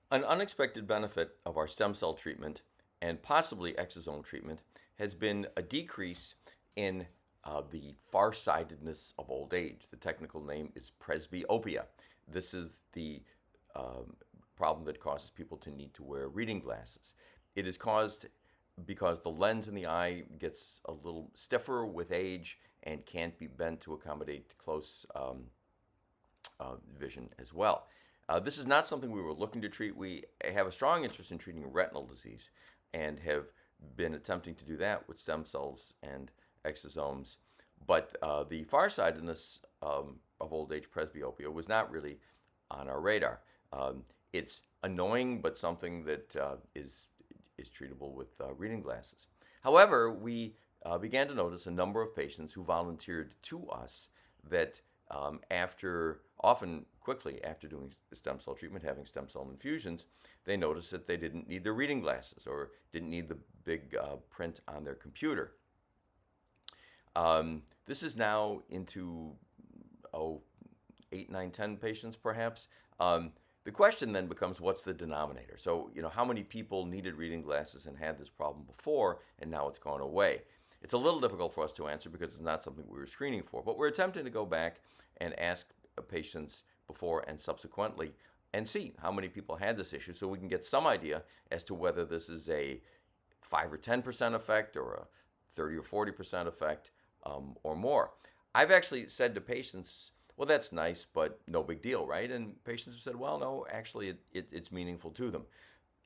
An unexpected benefit of our stem cell treatment and possibly exosome treatment has been a decrease in the farsightedness of old age. The technical name is presbyopia. This is the um, problem that causes people to need to wear reading glasses. It is caused because the lens in the eye gets a little stiffer with age and can't be bent to accommodate close vision as well. This is not something we were looking to treat. We have a strong interest in treating retinal disease and have been attempting to do that with stem cells and exosomes. But the farsightedness of old age presbyopia was not really on our radar. It's annoying, but something that is treatable with reading glasses. However, we began to notice a number of patients who volunteered to us that after, often quickly after doing stem cell treatment, having stem cell infusions, they noticed that they didn't need their reading glasses or didn't need the big print on their computer. This is now into, 8, 9, 10 patients perhaps. The question then becomes, what's the denominator? So, how many people needed reading glasses and had this problem before, and now it's gone away? It's a little difficult for us to answer because it's not something we were screening for, but we're attempting to go back and ask patients before and subsequently and see how many people had this issue so we can get some idea as to whether this is a 5 or 10% effect or a 30 or 40% effect or more. I've actually said to patients, well, that's nice, but no big deal, right? And patients have said, well, no, actually, it's meaningful to them.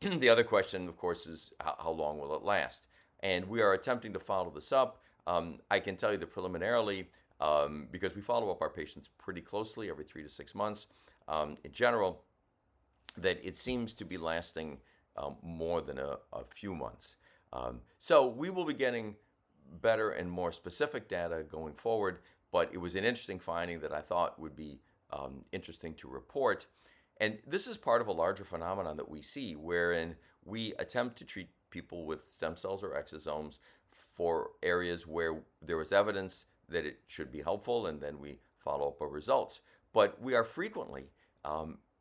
The other question, of course, is how long will it last? And we are attempting to follow this up. I can tell you that preliminarily, because we follow up our patients pretty closely every 3 to 6 months, in general, that it seems to be lasting more than a few months. So we will be getting better and more specific data going forward, but it was an interesting finding that I thought would be interesting to report. And this is part of a larger phenomenon that we see, wherein we attempt to treat people with stem cells or exosomes for areas where there was evidence that it should be helpful, and then we follow up our results. But we are frequently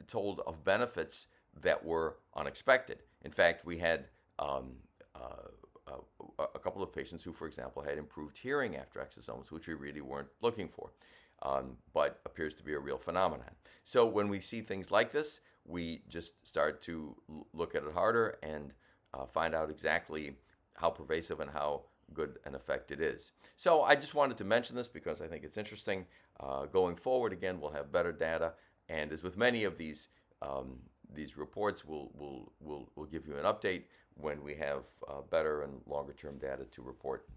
told of benefits that were unexpected. In fact, we had a couple of patients who, for example, had improved hearing after exosomes, which we really weren't looking for, but appears to be a real phenomenon. So when we see things like this, we just start to look at it harder and find out exactly how pervasive and how good an effect it is. So I just wanted to mention this because I think it's interesting. Going forward, again, we'll have better data, and as with many of these reports, we'll give you an update when we have better and longer term data to report.